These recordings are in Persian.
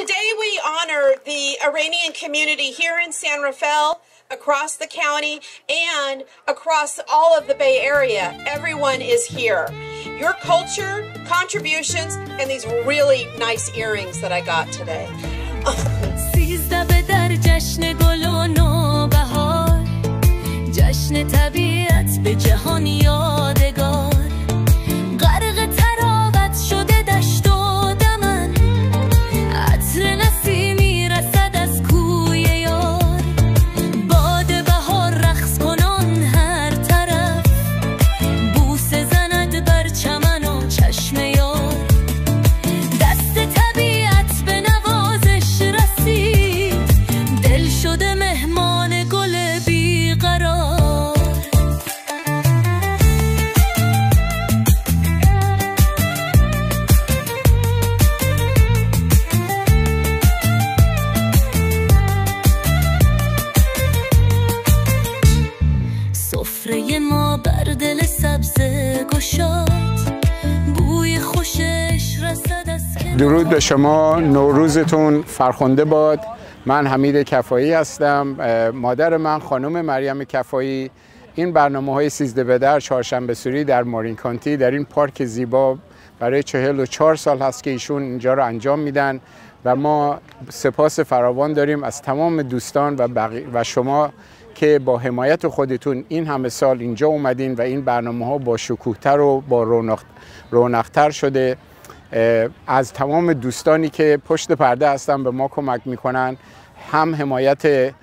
Today we honor the Iranian community here in San Rafael, across the county, and across all of the Bay Area. Everyone is here. Your culture, contributions, and these really nice earrings that I got today. جشن طبیعت به جهان یادگار غرق تراوت شده دشت و دمن عطر نسیمی رسد از کوی یار باد بهار رقص کنان هر طرف بوسه زند بر چمن و چشم یار دست طبیعت به نوازش رسید دل شده مهمان گل بیقرار سفره ما بر دل سبز گشاد بوی خوشش رسد از درود به شما، نوروزتون فرخنده باد. من حمید کفایی هستم. مادر من خانم مریم کفایی این برنامه‌های 13 به در چهارشنبه سوری در مارین کانتی در این پارک زیبا برای 44 سال هست که ایشون اینجا رو انجام میدن و ما سپاس فراوان داریم از تمام دوستان و شما که با حمایت خودتون این همه سال اینجا اومدین و این برنامه‌ها با شکوه‌تر و با رونق‌تر شده. از تمام دوستانی که پشت پرده هستن به ما کمک میکنن، هم حمایت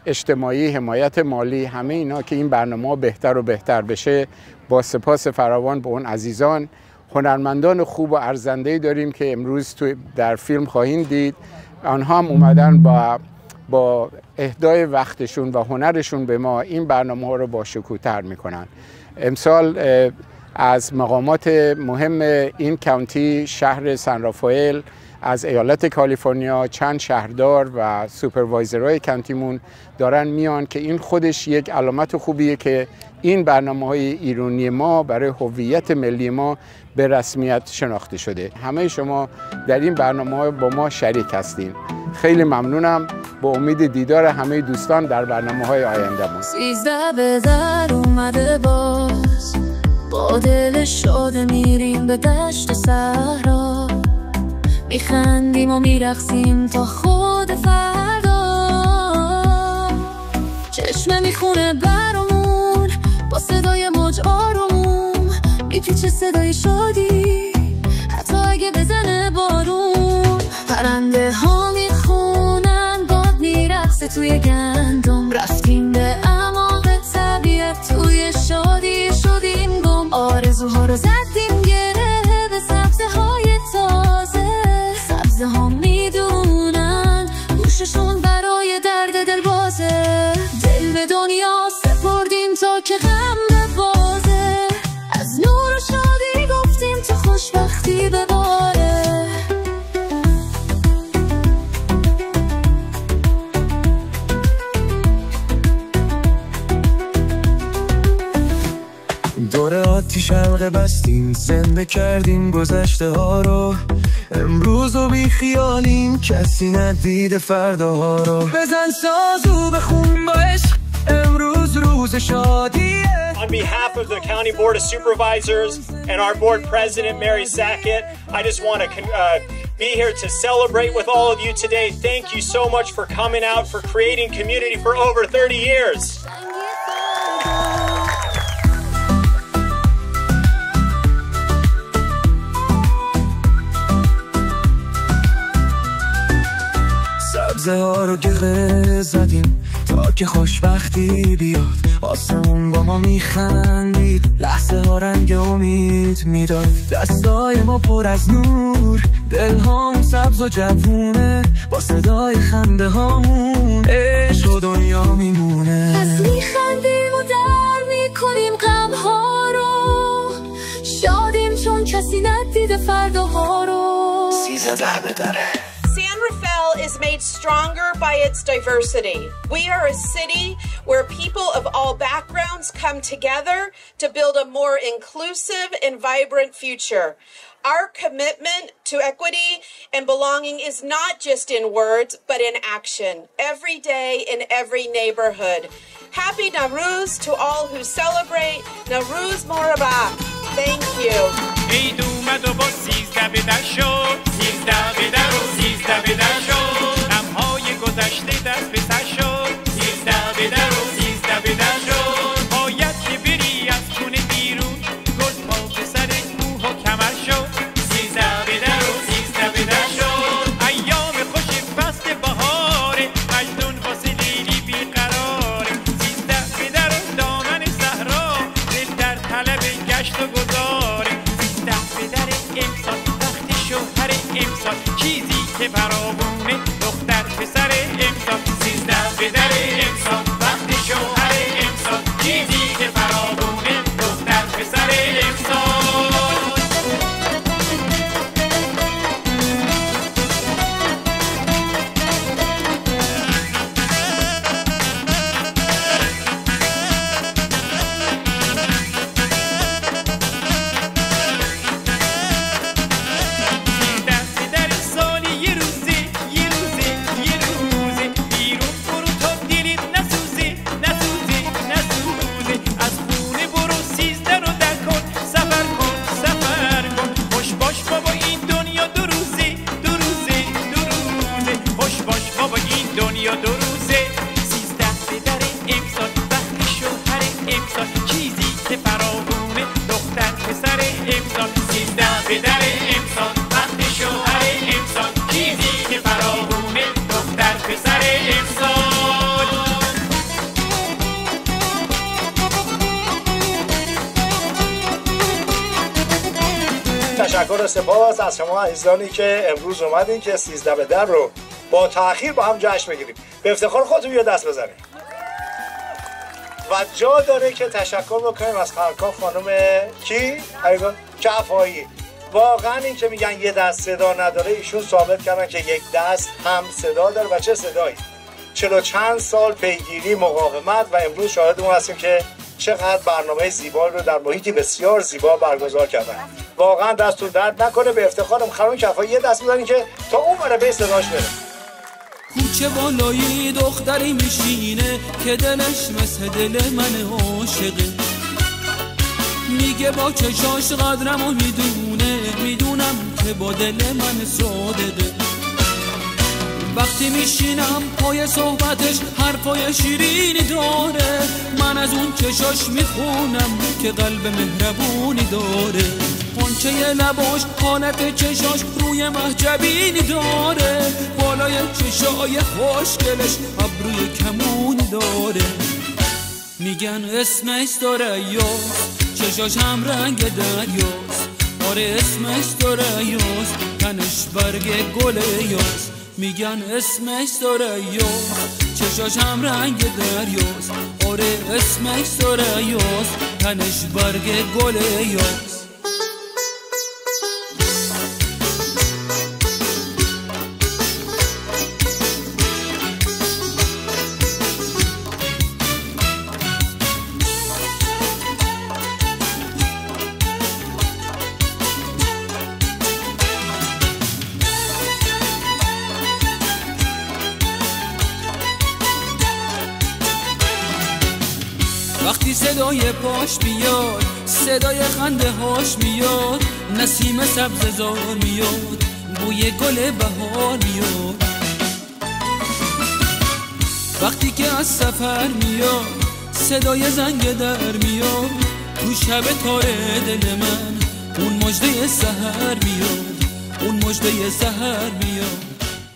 اجتماعی، حمایت مالی، همه اینا که این برنامه بهتر و بهتر بشه، با سپاس فراوان به اون عزیزان. هنرمندان خوب و ارزنده‌ای داریم که امروز در فیلم خواهید دید. آنها هم اومدن با اهدای وقتشون و هنرشون به ما این برنامه ها رو با شکوه‌تر میکنن. امسال از مقامات مهم این کانتی، شهر سن رافائل، از ایالت کالیفرنیا، چند شهردار و سوپروایزرهای کانتیمون دارن میان که این خودش یک علامت خوبیه که این برنامه‌های ایرانی ما برای هویت ملی ما به رسمیت شناخته شده. همه شما در این برنامه‌ها با ما شریک هستین. خیلی ممنونم. با امید دیدار همه دوستان در برنامه‌های آینده‌مون. 13 به در اومده باز با دل شاده میریم به دشت صحرا میخندیم و میرقصیم تا خود فردا چشمه میخونه برامون با صدای موج آروم میپیچه صدای شادی حتی اگه بزنه بارون پرنده ها میخونن باد میرقصه توی گندم رفتیم به اعماق طبیعت توی شادی شدیم گم آرزوها رو زدیم گره به سبزه های تازه سبزه ها میدونن گوششون برای درد دل بازه دل به دنیا سپردیم تا که غم ببازه از نور و شادی گفتیم تا خوشبختی بباره دور آتیش حلقه بستیم زنده کردیم گذشته ها رو امروز و بی خیالیم کسی ندیده فرداها رو بزن سازو بخون با عشق امروز روز شادیه. On behalf of the County Board of Supervisors and our board president Mary Sackett, I just want to be here to celebrate with all of you today. Thank you so much for coming out, for creating community for over 30 years. سبزه ها رو گره زدیم تا که خوشبختی بیاد آسمون با ما میخندید لحظه ها رنگ امید میداد دستای ما پر از نور دل هام سبز و جوونه با صدای خنده هامون عشق و دنیا میمونه پس میخندیم و در میکنیم غم ها رو شادیم چون کسی ندیده فرداها رو 13 به دره. San Rafael is made stronger by its diversity. We are a city where people of all backgrounds come together to build a more inclusive and vibrant future. Our commitment to equity and belonging is not just in words, but in action, every day in every neighborhood. Happy Nowruz to all who celebrate. Nowruz Mobarak. Thank you. عید اومد و با 13 به در شد، 13 به در و 13 به در شد، غمهای گذشته دست به سر شد، 13 به در و 13 به در شد، باید که بری از خونه بیرون، گل پا به سر کوه و کمر شد، 13 به در و 13 به در شد، ایام خوش فصل بهاره، مجنون واسه لیلی بیقراره، 13 به در و دامن صحرا، دل در طلب گشت و گذاره، 13 به در امسال وقت شوهر امسال، چیزی که فراوونه دختر پسر امسال، 13 به در امسال وقت شوهر امسال، چیزی که فراوونه دختر پسر امسال. تشکر و سپاس از شما عزیزانی که امروز اومدین که 13 به در رو با تأخیر با هم جشن بگیریم. به افتخار خودتون یه دست بزنید. و جا داره که تشکر بکنیم از خالکا خانم کی؟ کفایی. واقعا این که میگن یه دست صدا نداره، ایشون ثابت کردن که یک دست هم صدا داره و چه صدایی. 40 و چند سال پیگیری، مقاومت و امروز شاهد اون هستیم که چقدر برنامه زیبا رو در محیطی بسیار زیبا برگزار کردن. واقعا دستتون درد نکنه. به افتخارم خانم کفایی یه دست میزنین که تا اون بره به صداش بره. کوچه بالایی دختری میشینه که دلش مثل دل من عاشقه، میگه با چشاش قدرمو میدونه، میدونم که با دل من صادقه. وقتی میشینم پای صحبتش حرفای شیرینی داره، من از اون چشاش میخونم که قلب مهربونی داره. پنچه لباش حالت چشاش روی محجبینی داره، بالای چشای خوشگلش ابروی کمونی داره. میگن اسمش دریاست، چشاش هم رنگ دریاست، آره اسمش دریاست، تنش برگ گل یاست. میگن اسمش دریاست، چشاش هم رنگ دریاست، آره اسمش دریاست، تنش برگ گل یاست. وقتی صدای پاش بیاد، صدای خنده هاش میاد، نسیم سبز زار میاد، بوی گل بهار میاد. وقتی که از سفر میاد، صدای زنگ در میاد، تو شب تاره دل من اون مژده سحر میاد، اون مژده سحر میاد.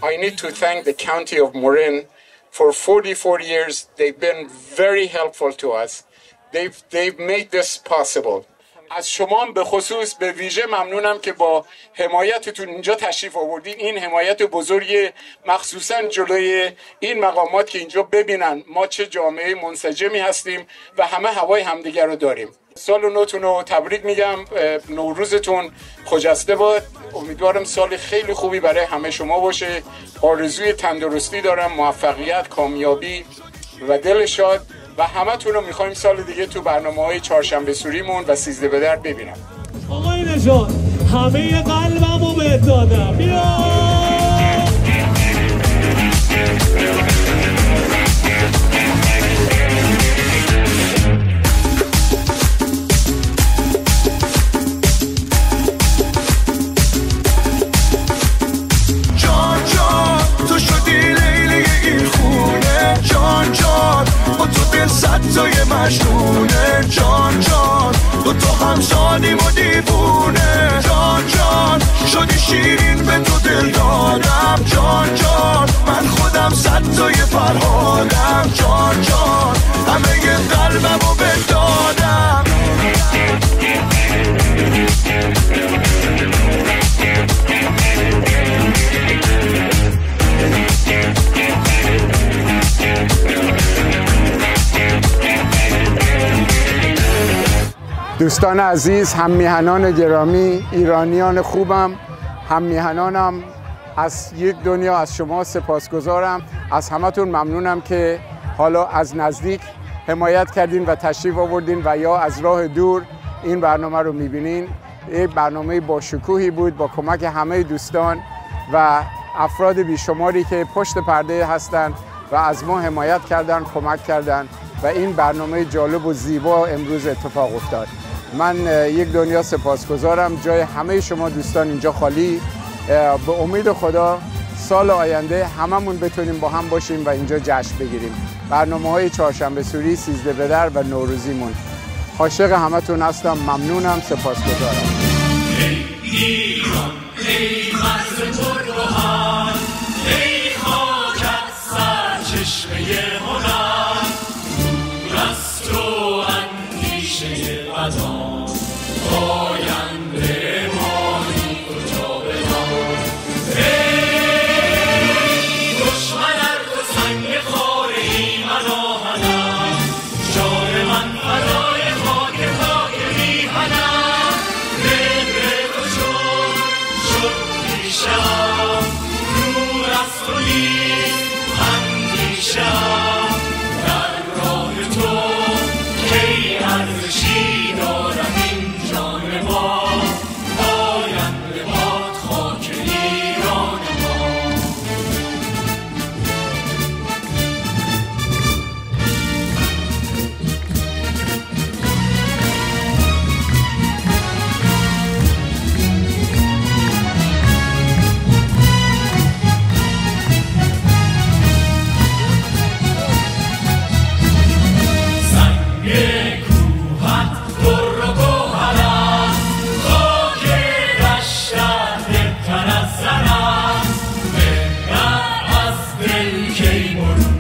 I need to thank the county of Marin. For 44 years, they've been very helpful to us. They've made this possible. از شما به خصوص به ویژه ممنونم که با حمایتتون اینجا تشریف آوردین. این حمایت بزرگی مخصوصا جلوی این مقامات که اینجا ببینن ما چه جامعه منسجمی هستیم و همه هوای همدیگر رو داریم. سال نوتون رو تبریک میگم. نوروزتون خجسته باد. امیدوارم سال خیلی خوبی برای همه شما باشه. آرزوی تندرستی دارم، موفقیت، کامیابی و دل شاد و همه تون رو میخوایم سال دیگه تو برنامه‌های چهارشنبه سوریمون و 13 به در ببینم. آقای نژاد همه قلبمو بهت دادم. بیا ستای مجنونه جان جان تو هم زادیم و دیوونه جان جان شدی شیرین به تو دل دادم جان جان من خودم ستای فرهادم جان جان همه قلبم رو بدادم. دوستان عزیز، هم میهنان گرامی، ایرانیان خوبم، هم میهنانم، از یک دنیا از شما سپاسگزارم. از همتون ممنونم که حالا از نزدیک حمایت کردین و تشریف آوردین و یا از راه دور این برنامه رو میبینین. یک برنامه با شکوهی بود با کمک همه دوستان و افراد بیشماری که پشت پرده هستند و از ما حمایت کردن، کمک کردن و این برنامه جالب و زیبا امروز اتفاق افتاد. من یک دنیا سپاسگزارم. جای همه شما دوستان اینجا خالی. به امید خدا سال آینده هممون بتونیم با هم باشیم و اینجا جشن بگیریم. برنامه‌های چهارشنبه سوری، 13 بدر و نوروزیمون. عاشق همتون هستم. ممنونم. سپاسگزارم. ای ایران، ای مرز پرگوهر، ای خاکت سرچشمه هنر، دور از تو اندیشه بدان، آینده مانی کجا بدان. ای دشمن ار تو سنگ خاره ای من آهنم، جان من فدای خاک خاک میهنم. مهر تو چون شد پیشم، دور از تو نیست اندیشم. در راه تو کی ارزشی دارم این جان ما، آینده باد خاک ایران ما. سنگ کوهت در و گوهر است، خاک دشتت بهتر از زر است. بهتر از دل کی برد